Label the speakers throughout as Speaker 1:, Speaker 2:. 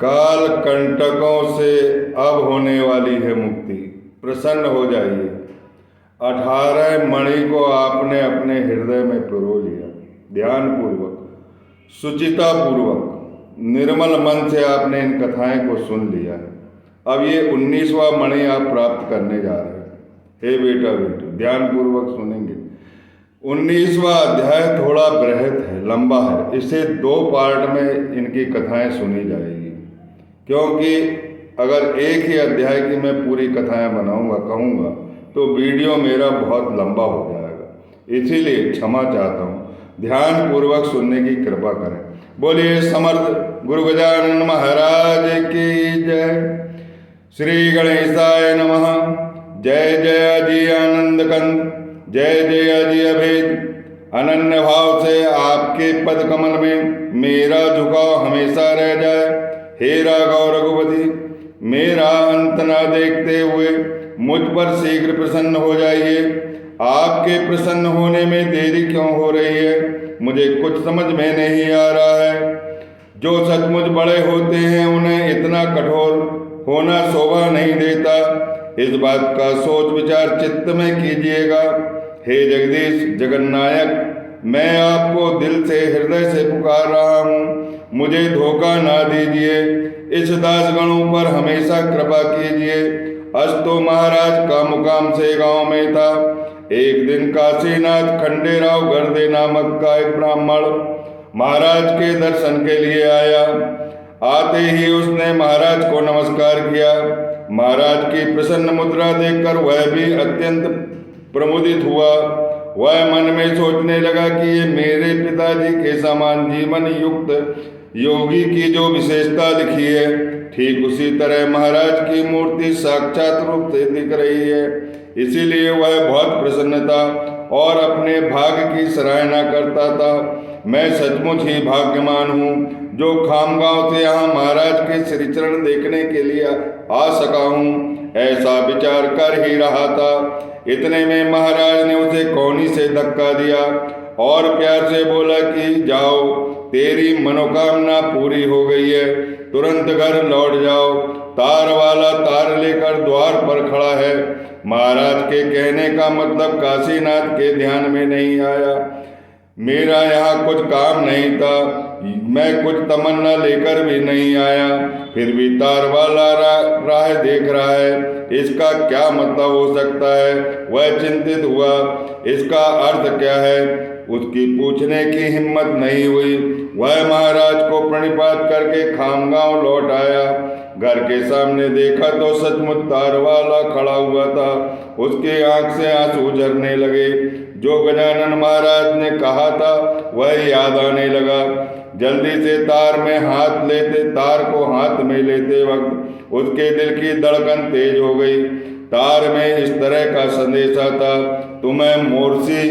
Speaker 1: काल कंटकों से अब होने वाली है मुक्ति, प्रसन्न हो जाइए। 18 मणि को आपने अपने हृदय में पिरो लिया। ध्यान पूर्वक, सुचिता पूर्वक, निर्मल मन से आपने इन कथाएं को सुन लिया है। अब ये 19वां मणि आप प्राप्त करने जा रहे हैं। हे बेटा बेटी, ध्यान पूर्वक सुनेंगे। 19वां अध्याय थोड़ा बृहत है, लंबा है। इसे 2 पार्ट में इनकी कथाएं सुनी जाएगी, क्योंकि अगर एक ही अध्याय की मैं पूरी कथाएं बनाऊंगा, कहूँगा, तो वीडियो मेरा बहुत लंबा हो जाएगा। इसीलिए क्षमा चाहता हूँ, ध्यान पूर्वक सुनने की कृपा करें। बोलिए समर्थ गुरु गजानन महाराज की जय। श्री गणेशाय नमः। जय जय अजी आनंद कंद, जय जय अजी अभेद। अनन्य भाव से आपके पद कमल में मेरा झुकाव हमेशा रह जाए। हे राघव रघुपति, मेरा अंत न देखते हुए मुझ पर शीघ्र प्रसन्न हो जाइए। आपके प्रसन्न होने में देरी क्यों हो रही है, मुझे कुछ समझ में नहीं आ रहा है। जो सचमुच बड़े होते हैं उन्हें इतना कठोर होना शोभा नहीं देता। इस बात का सोच विचार चित्त में कीजिएगा। हे जगदीश जगन्नायक, मैं आपको दिल से हृदय से पुकार रहा हूँ, मुझे धोखा ना दीजिए। इस दासगणों पर हमेशा कृपा कीजिए। अस्तो महाराज का मुकाम से गांव में था। एक दिन काशीनाथ खंडेराव गर्दे नामक का एक ब्राह्मण महाराज के दर्शन के लिए आया। आते ही उसने महाराज को नमस्कार किया। महाराज की प्रसन्न मुद्रा देखकर वह भी अत्यंत प्रमुदित हुआ। वह मन में सोचने लगा कि ये मेरे पिताजी के समान जीवन युक्त योगी की जो विशेषता लिखी है, ठीक उसी तरह महाराज की मूर्ति साक्षात रूप से दिख रही है। इसीलिए वह बहुत प्रसन्न था और अपने भाग्य की सराहना करता था। मैं सचमुच ही भाग्यवान हूँ जो खामगांव से यहाँ महाराज के श्रीचरण देखने के लिए आ सका हूँ, ऐसा विचार कर ही रहा था। इतने में महाराज ने उसे कोहनी से धक्का दिया और प्यार से बोला कि जाओ, तेरी मनोकामना पूरी हो गई है, तुरंत घर लौट जाओ। तार वाला तार लेकर द्वार पर खड़ा है। महाराज के कहने का मतलब काशीनाथ के ध्यान में नहीं आया। मेरा यहाँ कुछ काम नहीं था, मैं कुछ तमन्ना लेकर भी नहीं आया, फिर भी तार वाला राह देख रहा है, इसका क्या मतलब हो सकता है। वह चिंतित हुआ, इसका अर्थ क्या है, उसकी पूछने की हिम्मत नहीं हुई। वह महाराज को प्रणिपात करके खामगांव लौट आया। घर के सामने देखा तो सचमुच तार वाला खड़ा हुआ था। उसके आंख से आंसू झरने लगे। जो गजानन महाराज ने कहा था वह याद आने लगा। जल्दी से तार को हाथ में लेते वक्त उसके दिल की धड़कन तेज हो गई। तार में इस तरह का संदेशा था, तुम्हें मोरसी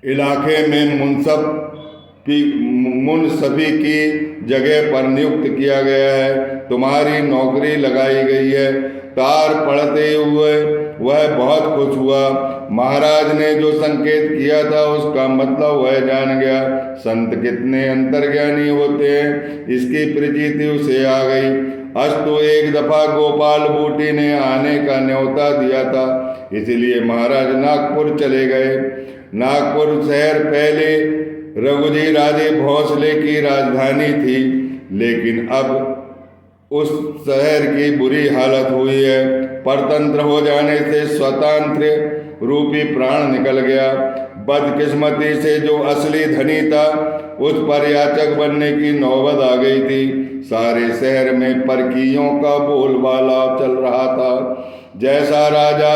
Speaker 1: इलाके में मुनसफी की जगह पर नियुक्त किया गया है, तुम्हारी नौकरी लगाई गई है। तार पढ़ते हुए वह बहुत खुश हुआ। महाराज ने जो संकेत किया था उसका मतलब वह जान गया। संत कितने अंतर्ज्ञानी होते हैं, इसकी प्रतीति उसे आ गई। अस्तु एक दफा गोपाल बूटी ने आने का न्योता दिया था, इसलिए महाराज नागपुर चले गए। नागपुर शहर पहले रघुजी राजे भोंसले की राजधानी थी, लेकिन अब उस शहर की बुरी हालत हुई है। परतंत्र हो जाने से स्वतंत्र रूपी प्राण निकल गया। बदकिस्मती से जो असली धनी था उस पर याचक बनने की नौबत आ गई थी। सारे शहर में परकियों का बोलबाला चल रहा था। जैसा राजा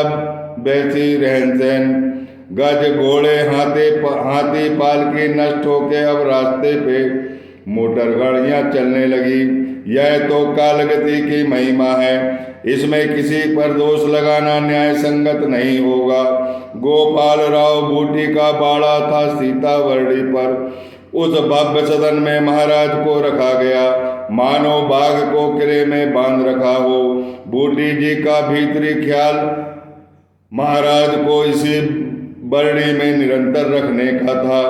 Speaker 1: वैसी रहन सहन। गज घोड़े हाथी पालकी नष्ट होके अब रास्ते पे मोटर गाड़ियां चलने लगी। यह तो कालगति की महिमा है, इसमें किसी पर दोष लगाना न्याय संगत नहीं होगा। गोपाल राव बूटी का बाड़ा था सीतावर्णी पर। उस भव्य सदन में महाराज को रखा गया, मानो बाघ को किले में बांध रखा हो। बूटी जी का भीतरी ख्याल महाराज को इसी बरणी में निरंतर रखने का था।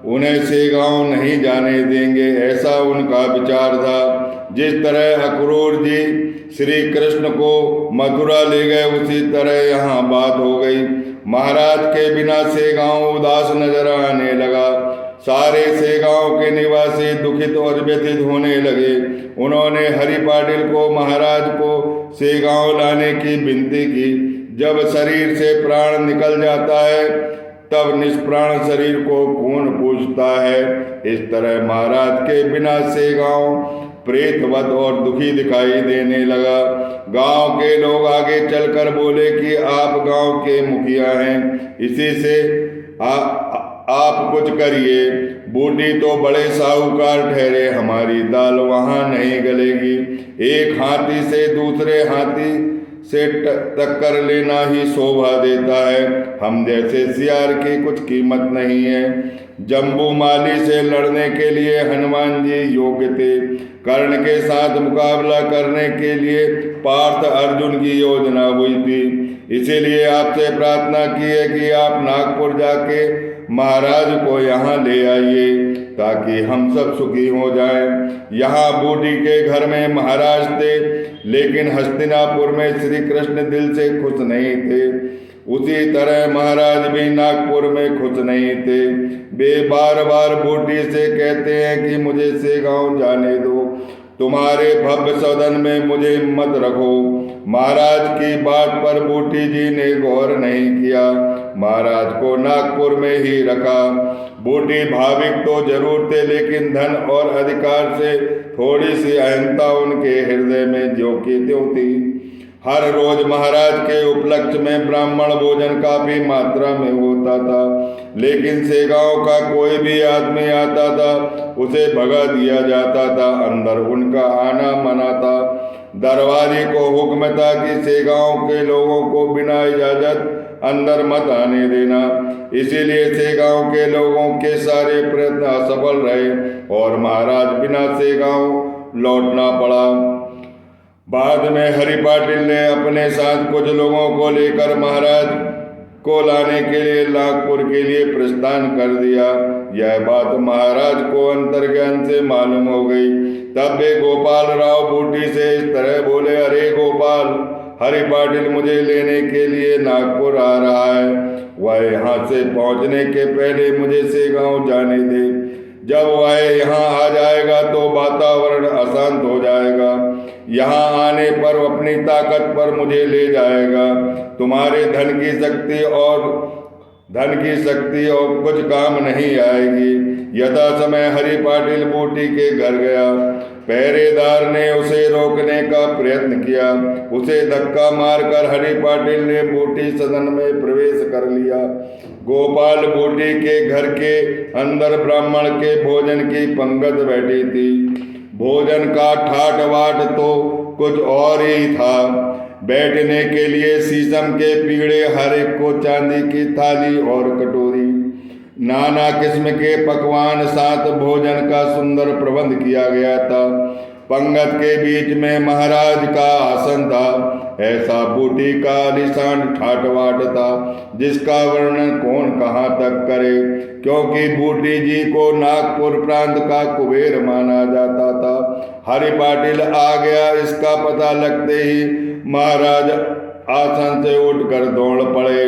Speaker 1: उन्हें से गांव नहीं जाने देंगे, ऐसा उनका विचार था। जिस तरह अक्रूर जी श्री कृष्ण को मथुरा ले गए, उसी तरह यहाँ बात हो गई। महाराज के बिना से गांव उदास नजर आने लगा। सारे से गांव के निवासी दुखित और व्यथित होने लगे। उन्होंने हरि पाटिल को महाराज को से गांव लाने की विनती की। जब शरीर से प्राण निकल जाता है तब निष्प्राण शरीर को कौन पूछता है। इस तरह महाराज के बिना से गांव प्रेतवत और दुखी दिखाई देने लगा। गांव के लोग आगे चलकर बोले कि आप गांव के मुखिया हैं, इसी से आप कुछ करिए। बूटी तो बड़े साहूकार ठहरे, हमारी दाल वहां नहीं गलेगी। एक हाथी से दूसरे हाथी से टक्कर लेना ही शोभा देता है। हम जैसे सियार की कुछ कीमत नहीं है। जम्बू माली से लड़ने के लिए हनुमान जी योग्य थे। कर्ण के साथ मुकाबला करने के लिए पार्थ अर्जुन की योजना हुई थी। इसीलिए आपसे प्रार्थना की है कि आप नागपुर जाके महाराज को यहाँ ले आइए ताकि हम सब सुखी हो जाएं। यहाँ बूटी के घर में महाराज थे, लेकिन हस्तिनापुर में श्री कृष्ण दिल से खुश नहीं थे। उसी तरह महाराज भी नागपुर में खुश नहीं थे। वे बार बार बूटी से कहते हैं कि मुझे से गांव जाने दो, तुम्हारे भव्य सदन में मुझे मत रखो। महाराज की बात पर बूटी जी ने गौर नहीं किया, महाराज को नागपुर में ही रखा। बूटी भाविक तो जरूर थे, लेकिन धन और अधिकार से थोड़ी सी अहंता उनके हृदय में ज्यों की त्यों थी। हर रोज महाराज के उपलक्ष्य में ब्राह्मण भोजन काफी मात्रा में होता था, लेकिन से गांव का कोई भी आदमी आता था उसे भगा दिया जाता था। अंदर उनका आना मना था। दरबारी को हुक्म था कि से गांव के लोगों को बिना इजाजत अंदर मत आने देना। इसीलिए से गांव के लोगों के सारे प्रयत्न असफल रहे और महाराज बिना से गांव लौटना पड़ा। बाद में हरि पाटिल ने अपने साथ कुछ लोगों को लेकर महाराज को लाने के लिए नागपुर के लिए प्रस्थान कर दिया। यह बात महाराज को अंतर्ज्ञान से मालूम हो गई। तब वे गोपाल राव बूटी से इस तरह बोले, अरे गोपाल, हरि पाटिल मुझे लेने के लिए नागपुर आ रहा है। वह यहाँ से पहुँचने के पहले मुझे से गाँव जाने दे। जब वह यहाँ आ जाएगा तो वातावरण अशांत हो जाएगा। यहाँ आने पर अपनी ताकत पर मुझे ले जाएगा। तुम्हारे धन की शक्ति और कुछ काम नहीं आएगी। यथा समय हरि पाटिल बूटी के घर गया। पहरेदार ने उसे रोकने का प्रयत्न किया। उसे धक्का मारकर हरि पाटिल ने बूटी सदन में प्रवेश कर लिया। गोपाल बूटी के घर के अंदर ब्राह्मण के भोजन की पंगत बैठी थी। भोजन का ठाट वाट तो कुछ और ही था। बैठने के लिए शीशम के पीढ़े, हर एक को चांदी की थाली और कटोरी, नाना किस्म के पकवान, साथ भोजन का सुंदर प्रबंध किया गया था। पंगत के बीच में महाराज का आसन था। ऐसा बूटी का आलीशान ठाटवाट था जिसका वर्णन कौन कहाँ तक करे, क्योंकि बूटी जी को नागपुर प्रांत का कुबेर माना जाता था। हरि पाटिल आ गया, इसका पता लगते ही महाराज आसन से उठकर दौड़ पड़े।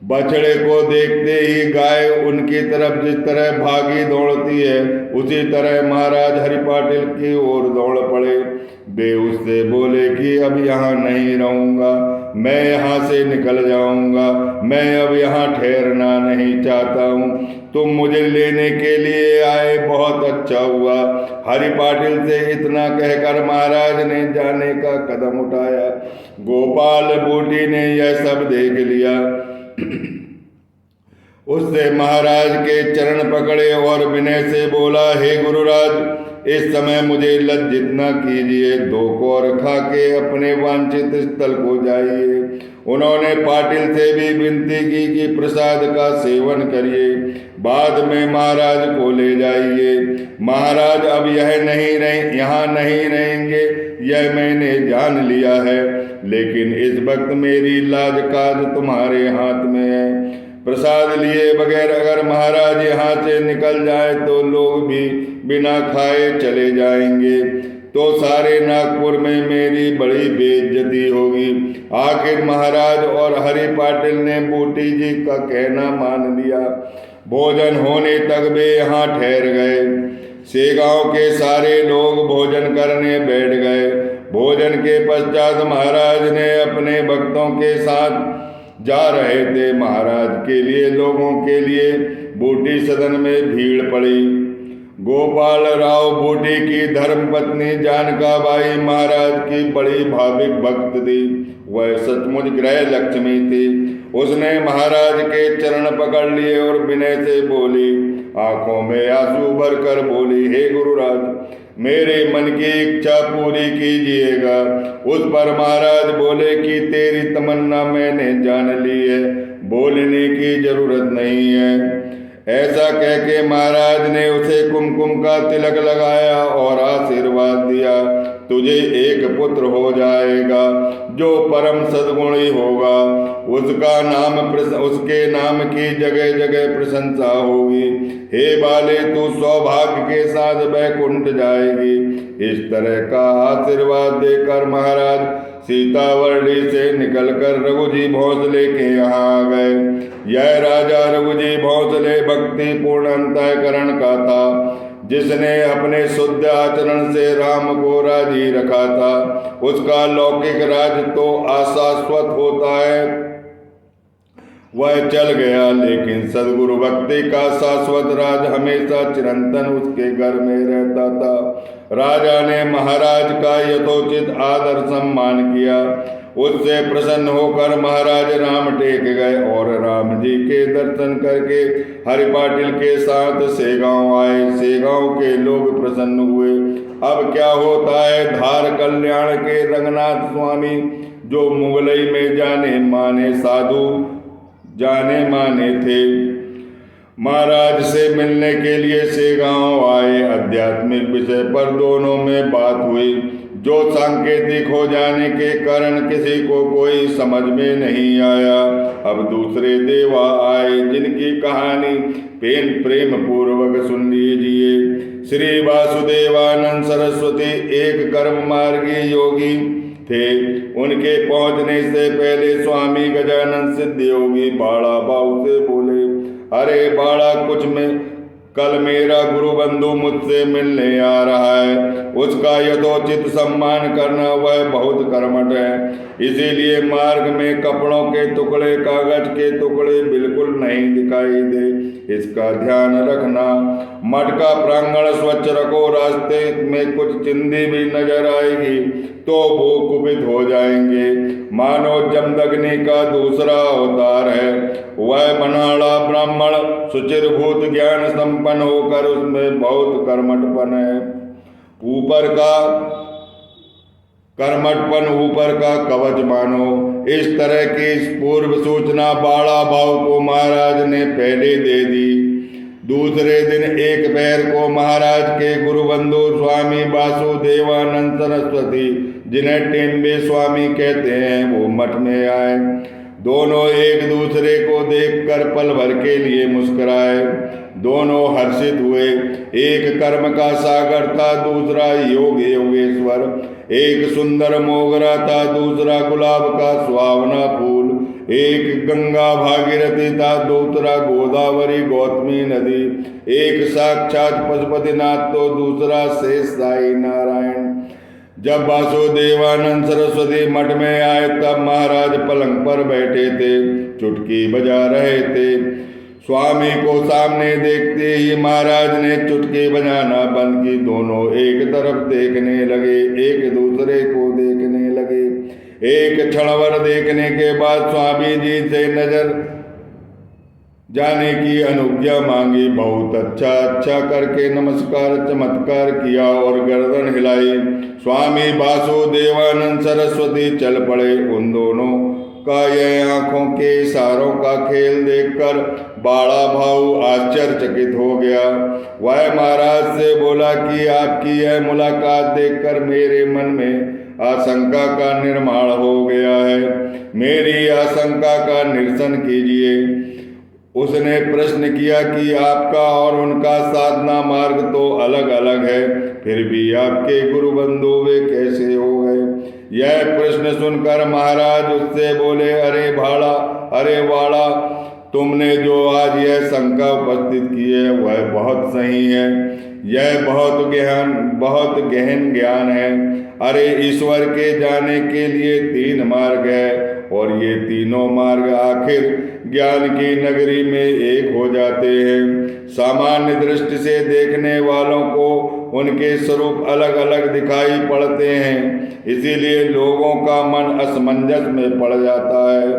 Speaker 1: बछड़े को देखते ही गाय उनकी तरफ जिस तरह भागी दौड़ती है, उसी तरह महाराज हरि पाटिल की ओर दौड़ पड़े। वे उससे बोले कि अब यहाँ नहीं रहूँगा, मैं यहाँ से निकल जाऊँगा। मैं अब यहाँ ठहरना नहीं चाहता हूँ। तुम मुझे लेने के लिए आए, बहुत अच्छा हुआ। हरि पाटिल से इतना कहकर महाराज ने जाने का कदम उठाया। गोपाल बूटी ने यह सब देख लिया। उससे महाराज के चरण पकड़े और विनय से बोला, हे गुरुराज, इस समय मुझे लज्जित न कीजिए। 2 कौर खा के अपने वांछित स्थल को जाइए। उन्होंने पाटिल से भी विनती की कि प्रसाद का सेवन करिए, बाद में महाराज को ले जाइए। महाराज अब यहाँ नहीं रहेंगे, यह मैंने जान लिया है, लेकिन इस वक्त मेरी लाज काज तुम्हारे हाथ में है। प्रसाद लिए बगैर अगर महाराज यहाँ से निकल जाए तो लोग भी बिना खाए चले जाएंगे, तो सारे नागपुर में मेरी बड़ी बेइज्जती होगी। आखिर महाराज और हरि पाटिल ने बूटी जी का कहना मान लिया। भोजन होने तक वे यहाँ ठहर गए। सेगांव के सारे लोग भोजन करने बैठ गए। भोजन के पश्चात महाराज ने अपने भक्तों के साथ जा रहे थे। महाराज के लिए लोगों के लिए बूटी सदन में भीड़ पड़ी। गोपाल राव बूटी की धर्मपत्नी जानकाबाई महाराज की बड़ी भाविक भक्त थी। वह सचमुच गृह लक्ष्मी थी। उसने महाराज के चरण पकड़ लिए और विनय से बोली, आंखों में आंसू भरकर बोली, हे गुरुराज, मेरे मन की इच्छा पूरी कीजिएगा। उस पर महाराज बोले कि तेरी तमन्ना मैंने जान ली है, बोलने की जरूरत नहीं है। ऐसा कह के महाराज ने उसे कुमकुम का तिलक लगाया और आशीर्वाद दिया, तुझे एक पुत्र हो जाएगा जो परम सद्गुणी होगा। उसके नाम की जगह जगह प्रशंसा होगी। हे बाले, तू सौभाग्य के साथ वैकुंठ जाएगी। इस तरह का आशीर्वाद देकर महाराज सीतावर्णी से निकलकर रघुजी भोंसले के यहाँ आ गए। यह राजा रघुजी भोंसले भक्ति पूर्ण अंतःकरण का था, जिसने अपने शुद्ध आचरण से राम को राजी रखा था। उसका लौकिक राज तो अशाश्वत होता है, वह चल गया, लेकिन सद्गुरु भक्ति का शाश्वत राज हमेशा चिरंतन उसके घर में रहता था। राजा ने महाराज का यथोचित आदर सम्मान किया। उससे प्रसन्न होकर महाराज राम टेक गए और राम जी के दर्शन करके हरि पाटिल के साथ सेगांव आए। सेगांव के लोग प्रसन्न हुए। अब क्या होता है, धार कल्याण के रंगनाथ स्वामी जो मुगलई में जाने माने थे, महाराज से मिलने के लिए सेगांव आए। आध्यात्मिक विषय पर दोनों में बात हुई, जो सांकेतिक हो जाने के कारण किसी को कोई समझ में नहीं आया। अब दूसरे देवा आए, जिनकी कहानी प्रेम पूर्वक सुन लीजिए। श्री वासुदेवानंद सरस्वती एक कर्म मार्गी योगी थे। उनके पहुंचने से पहले स्वामी गजानन सिद्ध योगी बाड़ा बाऊ से बोले, अरे बाड़ा, कल मेरा गुरु बंधु मुझसे मिलने आ रहा है। उसका यथोचित सम्मान करना वह बहुत कर्मठ है, इसीलिए मार्ग में कपड़ों के टुकड़े, कागज के टुकड़े बिल्कुल नहीं दिखाई दे, इसका ध्यान रखना। मठ का प्रांगण स्वच्छ रखो। रास्ते में कुछ चिंदी भी नजर आएगी तो वो कुपित हो जाएंगे। मानो जमदग्नि का दूसरा अवतार है। वह बनाड़ा ब्राह्मण सुचिरभूत ज्ञान संपन्न होकर उसमें बहुत कर्मठपन है। ऊपर का कवच मानो। इस तरह की पूर्व सूचना बाड़ा भाव को महाराज ने पहले दे दी। दूसरे दिन एक पैर को महाराज के गुरुबंधु स्वामी वासुदेवानंद सरस्वती, जिन्हें टेम्बे स्वामी कहते हैं, वो मठ में आए। दोनों एक दूसरे को देखकर पल भर के लिए मुस्कुराए। दोनों हर्षित हुए। एक कर्म का सागर था, दूसरा योग योगेश्वर। एक सुंदर मोगरा था, दूसरा गुलाब का सुहावना फूल। एक गंगा भागीरथी था, दूसरा गोदावरी गौतमी नदी। एक साक्षात पशुपतिनाथ तो दूसरा शेष साई नारायण। जब वासुदेवानंद सरस्वती मठ में आए तब महाराज पलंग पर बैठे थे, चुटकी बजा रहे थे। स्वामी को सामने देखते ही महाराज ने चुटकी बजाना बंद की। दोनों एक तरफ देखने लगे, एक दूसरे को देखने लगे। एक क्षणभर देखने के बाद स्वामी जी से नजर जाने की अनुज्ञा मांगी। बहुत अच्छा करके नमस्कार चमत्कार किया और गर्दन हिलाई। स्वामी वासुदेवानंद सरस्वती चल पड़े। उन दोनों का यह आंखों के इशारों का खेल देखकर बाड़ा भाऊ आश्चर्यचकित हो गया। वह महाराज से बोला कि आपकी यह मुलाकात देखकर मेरे मन में आशंका का निर्माण हो गया है। मेरी आशंका का निरसन कीजिए। उसने प्रश्न किया कि आपका और उनका साधना मार्ग तो अलग अलग है, फिर भी आपके गुरु बंधु वे कैसे हो गए? यह प्रश्न सुनकर महाराज उससे बोले, अरे वाड़ा, तुमने जो आज यह शंका उपस्थित की है वह बहुत सही है। यह बहुत गहन ज्ञान है। अरे ईश्वर के जाने के लिए 3 मार्ग है, और ये तीनों मार्ग आखिर ज्ञान की नगरी में एक हो जाते हैं। सामान्य दृष्टि से देखने वालों को उनके स्वरूप अलग अलग दिखाई पड़ते हैं, इसीलिए लोगों का मन असमंजस में पड़ जाता है।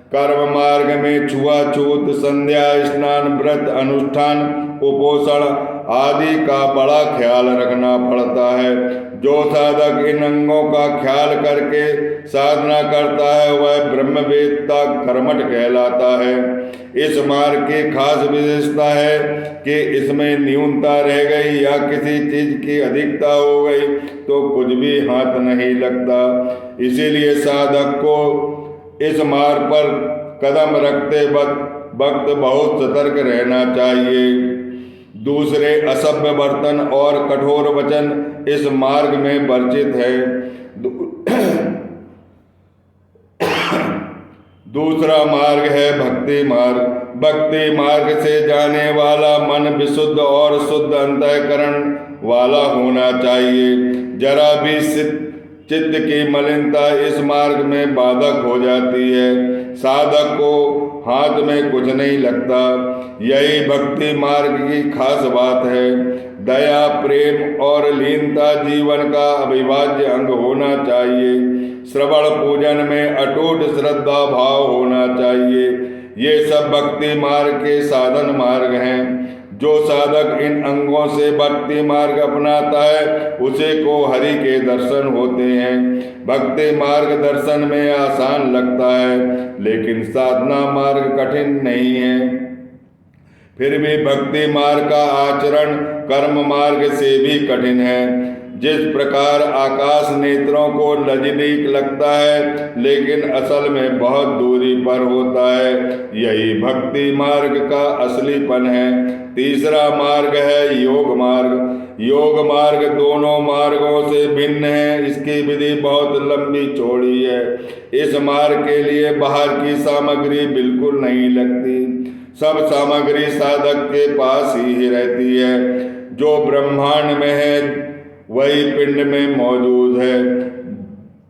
Speaker 1: कर्म मार्ग में छुआछूत, संध्या, स्नान, व्रत अनुष्ठान, उपोषण आदि का बड़ा ख्याल रखना पड़ता है। जो साधक इन अंगों का ख्याल करके साधना करता है वह ब्रह्मवेत्ता कर्मठ कहलाता है। इस मार्ग की खास विशेषता है कि इसमें न्यूनता रह गई या किसी चीज की अधिकता हो गई तो कुछ भी हाथ नहीं लगता। इसीलिए साधक को इस मार्ग पर कदम रखते वक्त बहुत सतर्क रहना चाहिए। दूसरे असभ्य बर्तन और कठोर वचन इस मार्ग में वर्जित है। दूसरा मार्ग है भक्ति मार्ग। भक्ति मार्ग से जाने वाला मन विशुद्ध और शुद्ध अंतःकरण वाला होना चाहिए। जरा भी चित्त की मलिनता इस मार्ग में बाधक हो जाती है। साधक को हाथ में कुछ नहीं लगता। यही भक्ति मार्ग की खास बात है। दया, प्रेम और लीनता जीवन का अविभाज्य अंग होना चाहिए। श्रवण पूजन में अटूट श्रद्धा भाव होना चाहिए। ये सब भक्ति मार्ग के साधन मार्ग हैं। जो साधक इन अंगों से भक्ति मार्ग अपनाता है उसे को हरि के दर्शन होते हैं। भक्ति मार्ग दर्शन में आसान लगता है, लेकिन साधना मार्ग कठिन नहीं है। फिर भी भक्ति मार्ग का आचरण कर्म मार्ग से भी कठिन है। जिस प्रकार आकाश नेत्रों को नजदीक लगता है लेकिन असल में बहुत दूरी पर होता है, यही भक्ति मार्ग का असलीपन है। तीसरा मार्ग है योग मार्ग। योग मार्ग दोनों मार्गों से भिन्न है। इसकी विधि बहुत लंबी चौड़ी है। इस मार्ग के लिए बाहर की सामग्री बिल्कुल नहीं लगती। सब सामग्री साधक के पास ही रहती है। जो ब्रह्मांड में है वही पिंड में मौजूद है।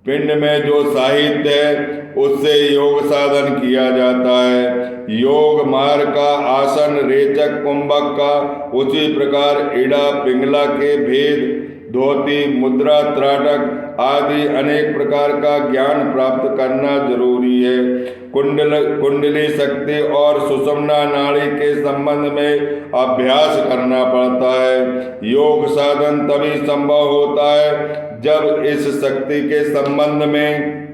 Speaker 1: पिंड में जो साहित्य है उससे योग साधन किया जाता है। योग मार्ग का आसन, रेचक, कुंभक का, उसी प्रकार इड़ा पिंगला के भेद, धोती, मुद्रा, त्राटक आदि अनेक प्रकार का ज्ञान प्राप्त करना जरूरी है। कुंडली शक्ति और सुषुम्ना नाड़ी के संबंध में अभ्यास करना पड़ता है। योग साधन तभी संभव होता है जब इस शक्ति के संबंध में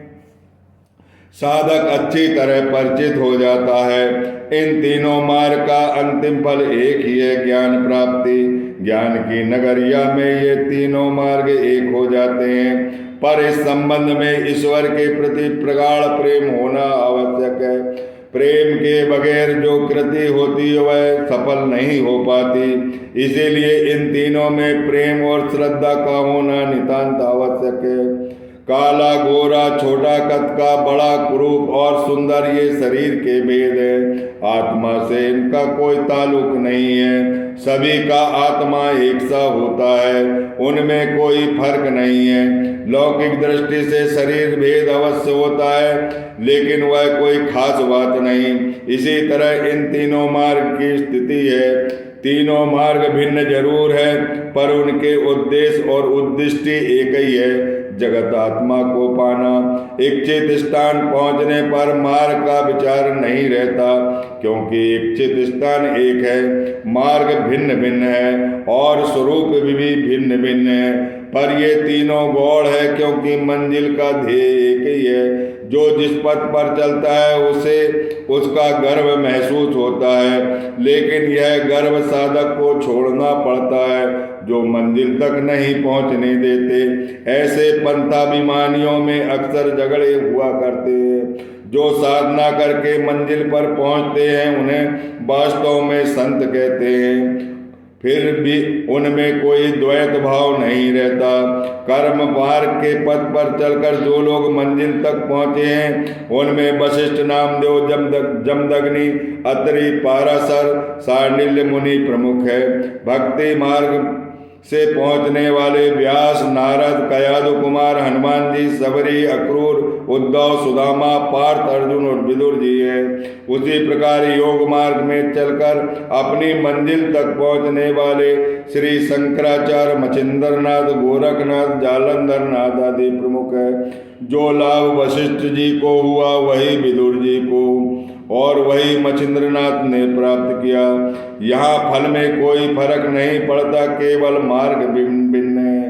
Speaker 1: साधक अच्छी तरह परिचित हो जाता है। इन तीनों मार्ग का अंतिम फल एक ही है, ज्ञान प्राप्ति। ज्ञान की नगरिया में ये तीनों मार्ग एक हो जाते हैं, पर इस संबंध में ईश्वर के प्रति प्रगाढ़ प्रेम होना आवश्यक है। प्रेम के बगैर जो कृति होती है वह सफल नहीं हो पाती। इसीलिए इन तीनों में प्रेम और श्रद्धा का होना नितांत आवश्यक है। काला, गोरा, छोटा कद का, बड़ा, कुरूप और सुंदर ये शरीर के भेद है। आत्मा से इनका कोई ताल्लुक नहीं है। सभी का आत्मा एक सा होता है, उनमें कोई फर्क नहीं है। लौकिक दृष्टि से शरीर भेद अवश्य होता है, लेकिन वह कोई खास बात नहीं। इसी तरह इन तीनों मार्ग की स्थिति है। तीनों मार्ग भिन्न जरूर है, पर उनके उद्देश्य और उद्दिष्टि एक ही है, जगत आत्मा को पाना। इच्छित स्थान पहुंचने पर मार्ग का विचार नहीं रहता, क्योंकि इच्छित स्थान एक है, मार्ग भिन्न भिन्न है और स्वरूप भी भिन्न भिन्न है, पर ये तीनों गौड़ है क्योंकि मंजिल का ध्येय एक ही है। जो जिस पथ पर चलता है उसे उसका गर्व महसूस होता है, लेकिन यह गर्व साधक को छोड़ना पड़ता है जो मंजिल तक नहीं पहुंचने देते। ऐसे पंथाभिमानियों में अक्सर झगड़े हुआ करते हैं। जो साधना करके मंजिल पर पहुंचते हैं उन्हें वास्तव में संत कहते हैं। फिर भी उनमें कोई द्वैत भाव नहीं रहता। कर्म मार्ग के पथ पर चलकर जो लोग मंजिल तक पहुंचे हैं उनमें वशिष्ठ, नामदेव, जमदग्नि, अत्रि, पाराशर, शांडिल्य मुनि प्रमुख है। भक्ति मार्ग से पहुंचने वाले व्यास, नारद, कयादु कुमार, हनुमान जी, सबरी, अक्रूर, उद्धव, सुदामा, पार्थ, अर्जुन और विदुर जी हैं। उसी प्रकार योग मार्ग में चलकर अपनी मंजिल तक पहुंचने वाले श्री शंकराचार्य, मच्छिंद्रनाथ, गोरखनाथ, जालंधरनाथ आदि प्रमुख है। जो लाभ वशिष्ठ जी को हुआ वही विदुर जी को और वही मच्छिंद्रनाथ ने प्राप्त किया। यहाँ फल में कोई फर्क नहीं पड़ता, केवल मार्ग भिन्न भिन्न है।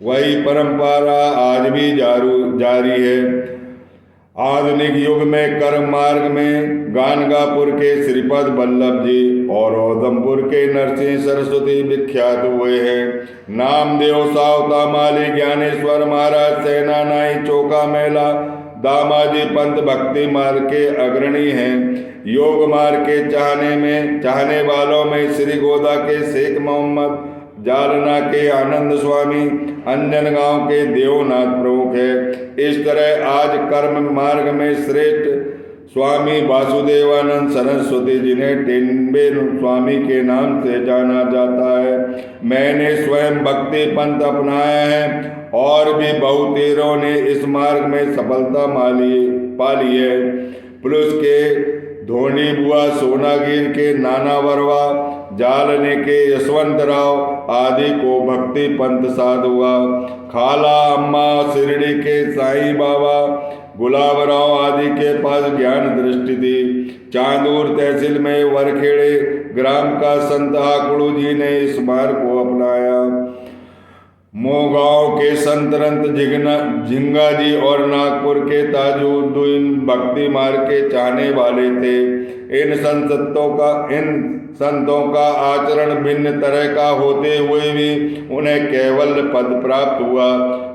Speaker 1: वही परंपरा आज भी जारी है। आधुनिक युग में कर्म मार्ग में गानगापुर के श्रीपद वल्लभ जी और उधमपुर के नरसिंह सरस्वती विख्यात हुए हैं। नामदेव, सावता माली, ज्ञानेश्वर महाराज, सेना नाई, चौका मेला, दामाजी पंत भक्ति मार्ग के अग्रणी हैं। योग मार्ग के चाहने वालों में श्री गोदा के शेख मोहम्मद, जालना के आनंद स्वामी, अंजनगांव के देवनाथ प्रमुख है। इस तरह आज कर्म मार्ग में श्रेष्ठ स्वामी वासुदेवानंद सरस्वती जिन्हें टेम्बे स्वामी के नाम से जाना जाता है। मैंने स्वयं भक्ति पंथ अपनाया है और भी बहुतेरों ने इस मार्ग में सफलता पाली है। पुलिस के धोनी बुआ, सोनागिर के नाना वरवा, जालने के यशवंतराव आदि को भक्ति पंथ साध हुआ। खाला अम्मा, शिरडी के साईं बाबा, गुलाबराव आदि के पास ज्ञान दृष्टि थी। चांदूर तहसील में वरखेड़े ग्राम का संत आकुड़ू जी ने इस मार्ग को अपनाया। मोगांव के संतरंत झिंगा जी और नागपुर के ताजुद्दीन भक्ति मार्ग के चाहने वाले थे। इन संतों का आचरण भिन्न तरह का होते हुए भी उन्हें केवल पद प्राप्त हुआ।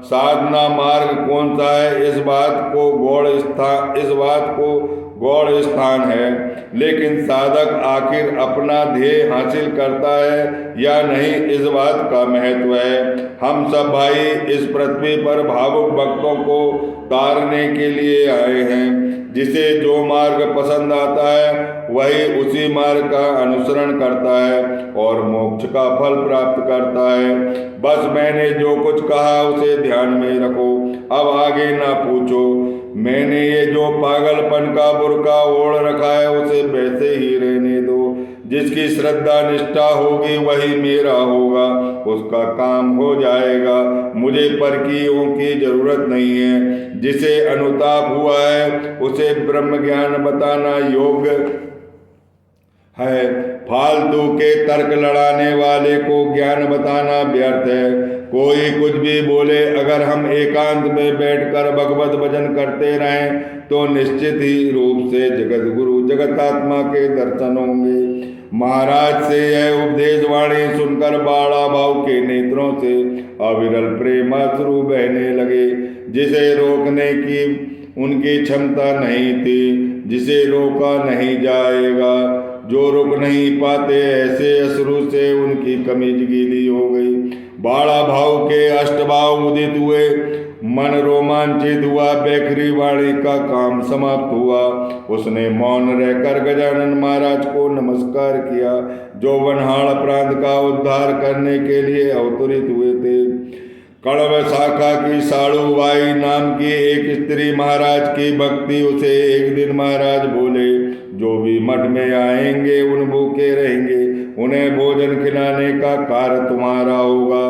Speaker 1: साधना मार्ग कौन सा है इस बात को गौड़ स्थान है, लेकिन साधक आखिर अपना ध्येय हासिल करता है या नहीं इस बात का महत्व है। हम सब भाई इस पृथ्वी पर भावुक भक्तों को तारने के लिए आए हैं। जिसे जो मार्ग पसंद आता है वही उसी मार्ग का अनुसरण करता है और मोक्ष का फल प्राप्त करता है। बस मैंने जो कुछ कहा उसे ध्यान में रखो, अब आगे ना पूछो। मैंने ये जो पागलपन का बुर्का ओढ़ रखा है उसे वैसे ही रहने दो। जिसकी श्रद्धा निष्ठा होगी वही मेरा होगा, उसका काम हो जाएगा। मुझे परकियों की जरूरत नहीं है। जिसे अनुताप हुआ है उसे ब्रह्म ज्ञान बताना योग्य है। फालतू के तर्क लड़ाने वाले को ज्ञान बताना व्यर्थ है। कोई कुछ भी बोले, अगर हम एकांत में बैठकर भगवत भजन करते रहें तो निश्चित ही रूप से जगत गुरु जगतात्मा के दर्शन होंगे। महाराज से यह उपदेश वाणी सुनकर बाड़ा भाव के नेत्रों से अविरल प्रेमाश्रु बहने लगे। जिसे रोकने की उनकी क्षमता नहीं थी, जिसे रोका नहीं जाएगा। जो रुक नहीं पाते ऐसे अश्रु से उनकी कमीज गीली हो गई। बाड़ा भाव के अष्टभाव उदित हुए, मन रोमांचित हुआ। बैखरी वाणी का काम समाप्त हुआ। उसने मौन रहकर गजानन महाराज को नमस्कार किया, जो वनहाड़ प्रांत का उद्धार करने के लिए अवतरित हुए थे। कड़व शाखा की साड़ूबाई नाम की एक स्त्री महाराज की भक्ति उसे एक दिन महाराज बोले, जो भी मठ में आएंगे उन भूखे रहेंगे, उन्हें भोजन खिलाने का कार्य तुम्हारा होगा।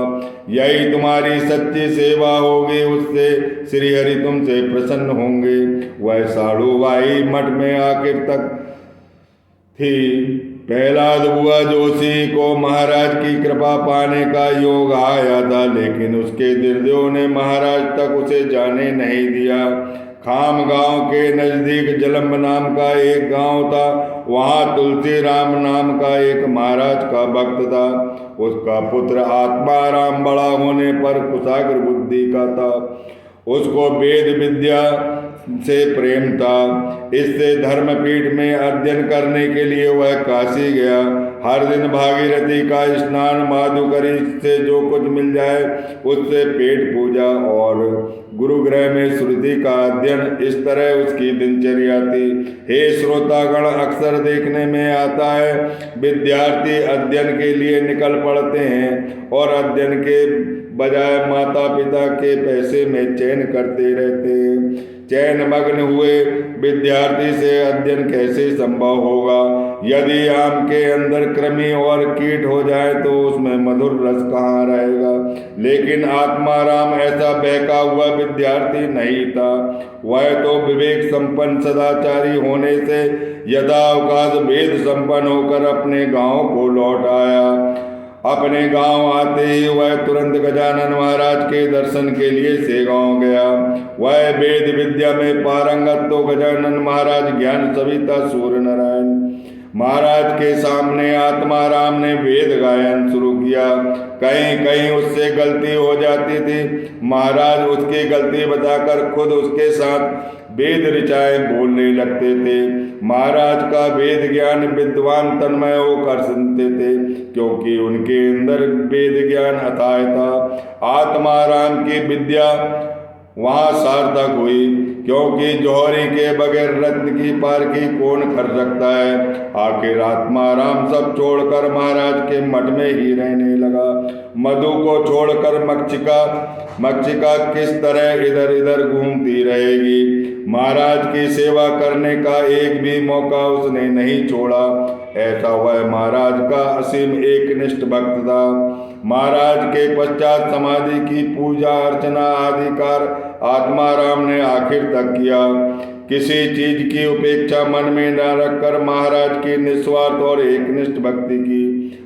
Speaker 1: यही तुम्हारी सच्ची सेवा होगी, उससे श्री हरि तुमसे प्रसन्न होंगे। वह साड़ूबाई मठ में आखिर तक थी। प्रहलाद बुआ जोशी को महाराज की कृपा पाने का योग आया था, लेकिन उसके दिलदेव ने महाराज तक उसे जाने नहीं दिया। खाम गांव के नजदीक जलम्ब नाम का एक गांव था। वहां तुलसी राम नाम का एक महाराज का भक्त था। उसका पुत्र आत्माराम बड़ा होने पर कुशाग्र बुद्धि का था। उसको वेद विद्या से प्रेम था। इससे धर्मपीठ में अध्ययन करने के लिए वह काशी गया। हर दिन भागीरथी का स्नान, माधुकरी से जो कुछ मिल जाए उससे पेट पूजा और गुरुगृह में श्रुति का अध्ययन, इस तरह उसकी दिनचर्या थी। हे श्रोतागण, अक्सर देखने में आता है विद्यार्थी अध्ययन के लिए निकल पड़ते हैं और अध्ययन के बजाय माता पिता के पैसे में चयन करते रहते हैं। चयन मग्न हुए विद्यार्थी से अध्ययन कैसे संभव होगा? यदि आम के अंदर कृमि और कीट हो जाए तो उसमें मधुर रस कहाँ रहेगा? लेकिन आत्माराम ऐसा बहका हुआ विद्यार्थी नहीं था। वह तो विवेक संपन्न सदाचारी होने से यथावकाश वेद संपन्न होकर अपने गांव को लौट आया। अपने गांव आते ही वह तुरंत गजानन महाराज के दर्शन के लिए सेगांव गया। वह वेद विद्या में पारंगत तो गजानन महाराज ज्ञान सविता सूर्य नारायण महाराज के सामने आत्माराम ने वेद गायन शुरू किया। कहीं कहीं उससे गलती हो जाती थी। महाराज उसकी गलती बताकर खुद उसके साथ वेद ऋचाएं बोलने लगते थे। महाराज का वेद ज्ञान विद्वान तन्मय होकर सुनते थे, क्योंकि उनके अंदर वेद ज्ञान अथाह था। आत्माराम की विद्या वहाँ सार्थक हुई, क्योंकि जौहरी के बगैर रत्न की पारखी कौन कर सकता है। आखिर आत्माराम सब छोड़कर महाराज के मठ में ही रहने लगा। मधु को छोड़कर मक्षिका किस तरह इधर इधर घूमती रहेगी। महाराज की सेवा करने का एक भी मौका उसने नहीं छोड़ा। ऐसा वह महाराज का असीम एकनिष्ठ भक्त था। महाराज के पश्चात समाधि की पूजा अर्चना आदि कार्य आत्माराम ने आखिर तक किया। किसी चीज की उपेक्षा मन में न रखकर महाराज की निस्वार्थ और एकनिष्ठ भक्ति की।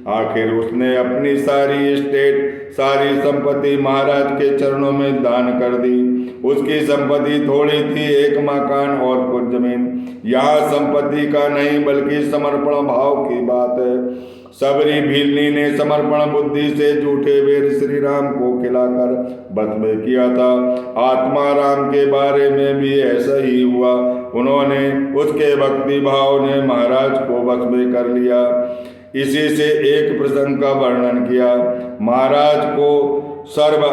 Speaker 1: आखिर उसने अपनी सारी एस्टेट, सारी संपत्ति महाराज के चरणों में दान कर दी। उसकी संपत्ति थोड़ी थी, एक मकान और कुछ जमीन। यहाँ संपत्ति का नहीं बल्कि समर्पण भाव की बात है। सबरी भीलनी ने समर्पण बुद्धि से झूठे वेद श्री राम को खिलाकर भस्म किया था। आत्माराम के बारे में भी ऐसा ही हुआ। उन्होंने उसके भक्ति भाव ने महाराज को भस्म कर लिया। इसी से एक प्रसंग का वर्णन किया। महाराज को सर्व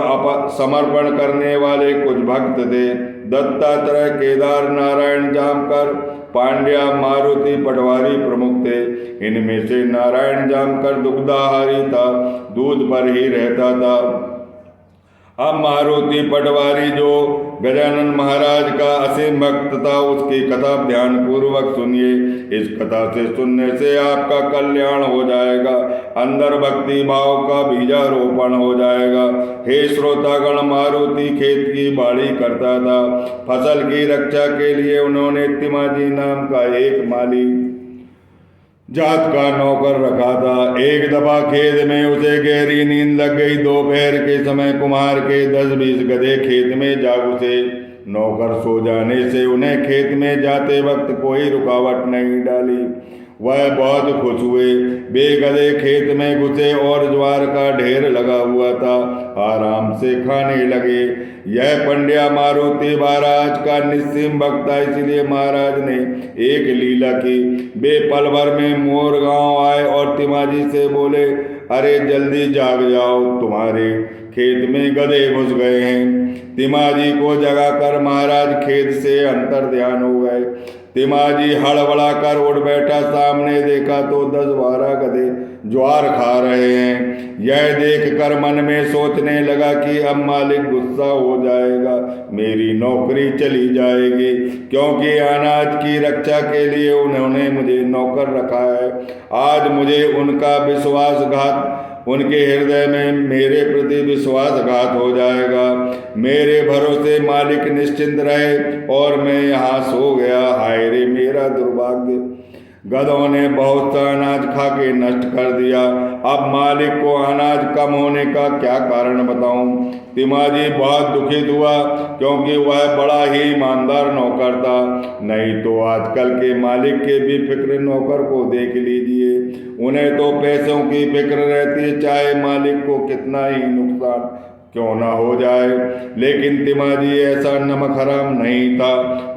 Speaker 1: समर्पण करने वाले कुछ भक्त थे। दत्तात्रेय, केदार, नारायण जामकर, पांड्या, मारुति पटवारी प्रमुख थे। इनमें से नारायण जामकर दुग्धाहारी था, दूध पर ही रहता था। अब मारुति पटवारी जो गजानन महाराज का असीम भक्त था, उसकी कथा ध्यान पूर्वक सुनिए। इस कथा से सुनने से आपका कल्याण हो जाएगा, अंदर भक्ति भाव का बीजारोपण हो जाएगा। हे श्रोतागण, मारुति खेत की बाड़ी करता था। फसल की रक्षा के लिए उन्होंने तिमाजी नाम का एक माली जात का नौकर रखा था। एक दफा खेत में उसे गहरी नींद लग गई। दोपहर के समय कुम्हार के 10-20 गधे खेत में जा घुसे। नौकर सो जाने से उन्हें खेत में जाते वक्त कोई रुकावट नहीं डाली। वह बहुत खुश हुए। वे गधे खेत में घुसे और ज्वार का ढेर लगा हुआ था, आराम से खाने लगे। यह पंड्या मारुति महाराज का निस्सीम भक्त था, इसलिए महाराज ने एक लीला की। वे पल भर में मोर गांव आए और तिमाजी से बोले, अरे जल्दी जाग जाओ, तुम्हारे खेत में गधे घुस गए हैं। तिमाजी को जगाकर महाराज खेत से अंतर ध्यान हो गए। तिमाजी हड़बड़ा कर उठ बैठा। सामने देखा तो 10-12 गधे ज्वार खा रहे हैं। यह देखकर मन में सोचने लगा कि अब मालिक गुस्सा हो जाएगा, मेरी नौकरी चली जाएगी, क्योंकि अनाज की रक्षा के लिए उन्होंने मुझे नौकर रखा है। आज मुझे उनके हृदय में मेरे प्रति विश्वासघात हो जाएगा। मेरे भरोसे मालिक निश्चिंत रहे और मैं यहाँ सो गया। हाय रे मेरा दुर्भाग्य, गधों ने बहुत सा अनाज खा के नष्ट कर दिया। अब मालिक को अनाज कम होने का क्या कारण बताऊं? तिमाजी बहुत दुखित हुआ, क्योंकि वह बड़ा ही ईमानदार नौकर था। नहीं तो आजकल के मालिक के भी फिक्र नौकर को देख लीजिए, उन्हें तो पैसों की फिक्र रहती है, चाहे मालिक को कितना ही नुकसान क्यों ना हो जाए। लेकिन तिमाजी ऐसा नमक हराम नहीं था,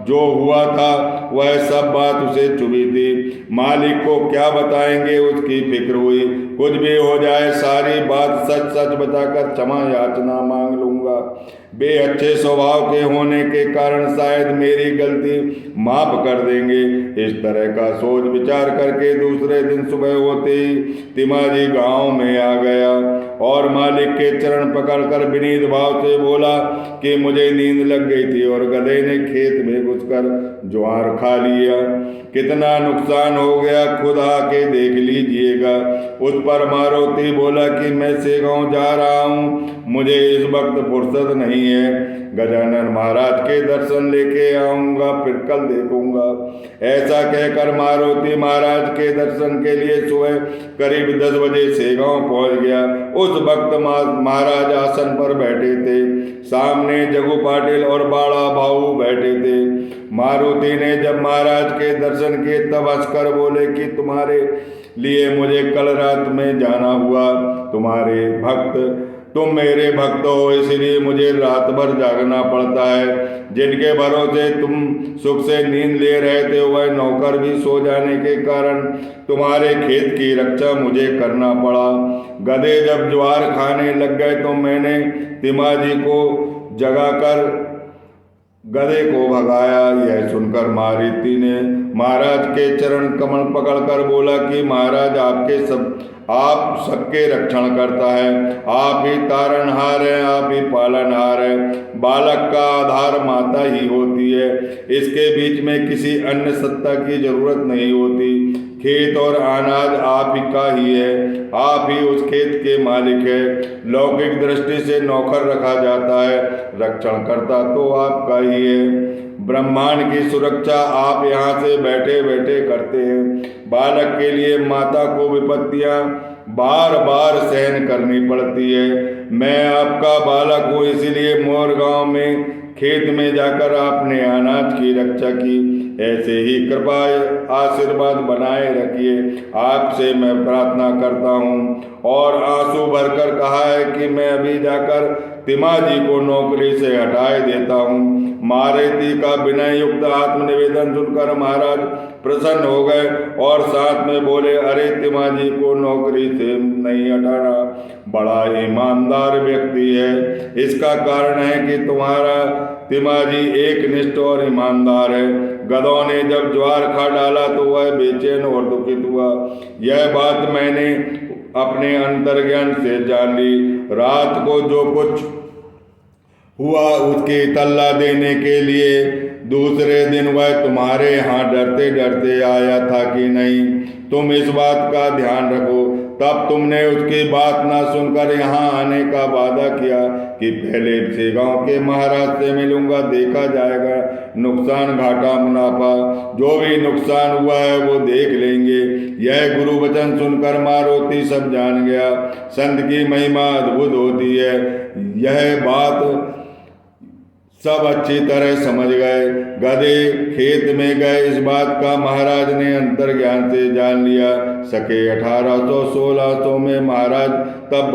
Speaker 1: जो हुआ था वह सब बात उसे चुभी थी। मालिक को क्या बताएंगे उसकी फिक्र हुई। कुछ भी हो जाए सारी बात सच सच बताकर क्षमा याचना मांग लूंगा। बे अच्छे स्वभाव के होने के कारण शायद मेरी गलती माफ कर देंगे। इस तरह का सोच विचार करके दूसरे दिन सुबह होते ही तिमाजी गांव में आ गया और मालिक के चरण पकड़कर विनीत भाव से बोला कि मुझे नींद लग गई थी और गधे ने खेत में घुसकर ज्वार खा लिया। कितना नुकसान हो गया खुद आके देख लीजिएगा। उस पर मारुति बोला कि मैं सेगांव जा रहा हूँ, मुझे इस वक्त फुर्सत नहीं है। गजानन महाराज के दर्शन लेके आऊंगा, फिर कल देखूंगा। ऐसा कहकर मारुति महाराज के दर्शन के लिए सुबह करीब 10 बजे सेगांव पहुंच गया। उस वक्त महाराज आसन पर बैठे थे, सामने जगू पाटिल और बाड़ा भाऊ बैठे थे। मारुति ने जब महाराज के दर्शन किए तब हंसकर बोले कि तुम्हारे लिए मुझे कल रात में जाना हुआ। तुम्हारे भक्त, तुम मेरे भक्त हो, इसलिए मुझे रात भर जागना पड़ता है। जिनके भरोसे तुम सुख से नींद ले रहे थे वह नौकर भी सो जाने के कारण तुम्हारे खेत की रक्षा मुझे करना पड़ा। गधे जब ज्वार खाने लग गए तो मैंने तिमाजी को जगाकर गधे को भगाया। यह सुनकर मारुति ने महाराज के चरण कमल पकड़कर बोला कि महाराज आप सबके रक्षण करता है, आप ही तारणहार हैं, आप ही पालनहार हैं। बालक का आधार माता ही होती है, इसके बीच में किसी अन्य सत्ता की जरूरत नहीं होती। खेत और अनाज आप ही का ही है, आप ही उस खेत के मालिक है। लौकिक दृष्टि से नौकर रखा जाता है, रक्षण करता तो आपका ही है। ब्रह्मांड की सुरक्षा आप यहाँ से बैठे बैठे करते हैं। बालक के लिए माता को विपत्तियां बार बार सहन करनी पड़ती है। मैं आपका बालक हूँ, इसीलिए मोर गांव में खेत में जाकर आपने अनाज की रक्षा की। ऐसे ही कृपा आशीर्वाद बनाए रखिए, आपसे मैं प्रार्थना करता हूँ। और आंसू भरकर कहा है कि मैं अभी जाकर तिमाजी को नौकरी से हटाए देता हूँ। मारुति का विनय युक्त आत्मनिवेदन सुनकर महाराज प्रसन्न हो गए और साथ में बोले, अरे तिमाजी को नौकरी से नहीं हटाना, बड़ा ईमानदार व्यक्ति है। इसका कारण है कि तुम्हारा तिमाजी एक निष्ठ और ईमानदार है। गधों ने जब ज्वार खा डाला तो वह बेचैन और दुखित हुआ। यह बात मैंने अपने अंतर्ज्ञान से जान ली। रात को जो कुछ हुआ उसकी तल्ला देने के लिए दूसरे दिन वह तुम्हारे यहाँ डरते डरते आया था कि नहीं, तुम इस बात का ध्यान रखो। तब तुमने उसकी बात ना सुनकर यहाँ आने का वादा किया कि पहले सेगांव के महाराज से मिलूंगा, देखा जाएगा नुकसान घाटा मुनाफा, जो भी नुकसान हुआ है वो देख लेंगे। यह गुरु वचन सुनकर मारुति सब जान गया। संत की महिमा अद्भुत होती है, यह बात सब अच्छी तरह समझ गए। गधे खेत में गए इस बात का महाराज ने अंतर्ज्ञान से जान लिया। सके 1800-1600 में महाराज तब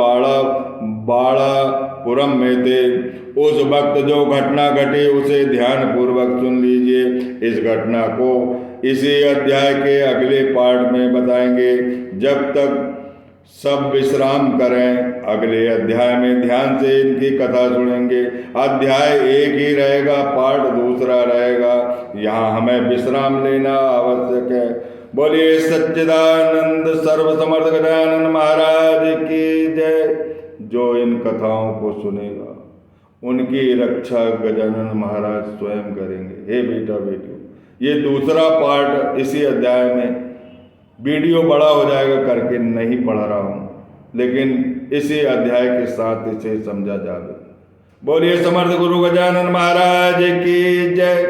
Speaker 1: बाड़ापुरम में थे। उस वक्त जो घटना घटी उसे ध्यान पूर्वक सुन लीजिए। इस घटना को इसी अध्याय के अगले पार्ट में बताएंगे। जब तक सब विश्राम करें, अगले अध्याय में ध्यान से इनकी कथा सुनेंगे। अध्याय एक ही रहेगा, पार्ट दूसरा रहेगा। यहाँ हमें विश्राम लेना आवश्यक है। बोलिए सच्चिदानंद सर्वसमर्थ गजानन महाराज की जय। जो इन कथाओं को सुनेगा उनकी रक्षा गजानन महाराज स्वयं करेंगे। हे बेटा बेटियों, ये दूसरा पार्ट इसी अध्याय में, वीडियो बड़ा हो जाएगा करके नहीं पढ़ रहा हूँ, लेकिन इसी अध्याय के साथ इसे समझा जाएगा। बोलिए समर्थ गुरु गजानन महाराज की जय।